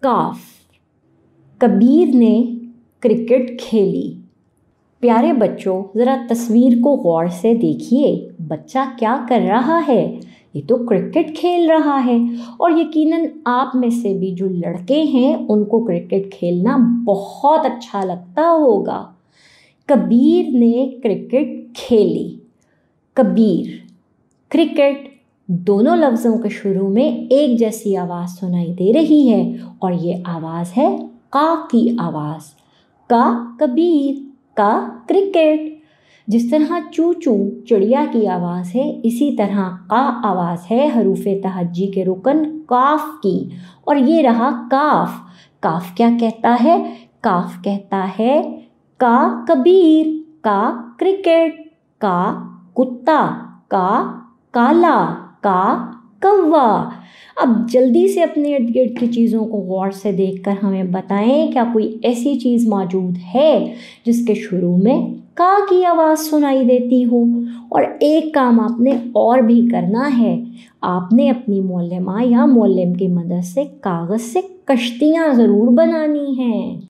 काफ। कबीर ने क्रिकेट खेली। प्यारे बच्चों, ज़रा तस्वीर को गौर से देखिए। बच्चा क्या कर रहा है? ये तो क्रिकेट खेल रहा है। और यकीनन आप में से भी जो लड़के हैं उनको क्रिकेट खेलना बहुत अच्छा लगता होगा। कबीर ने क्रिकेट खेली। कबीर, क्रिकेट, दोनों लफ्ज़ों के शुरू में एक जैसी आवाज़ सुनाई दे रही है और ये आवाज़ है का की आवाज़। का कबीर, का क्रिकेट। जिस तरह चू चू चिड़िया की आवाज़ है, इसी तरह का आवाज़ है हरूफे तहज्जी के रुकन काफ की। और ये रहा काफ। काफ क्या कहता है? काफ कहता है का कबीर, का क्रिकेट, का कुत्ता, का काला, का कौवा। अब जल्दी से अपने इर्द गिर्द की चीज़ों को गौर से देखकर हमें बताएं, क्या कोई ऐसी चीज़ मौजूद है जिसके शुरू में का की आवाज़ सुनाई देती हो? और एक काम आपने और भी करना है। आपने अपनी मौल्लिमा या मौल्लिम की मदद से कागज़ से कश्तियाँ ज़रूर बनानी हैं।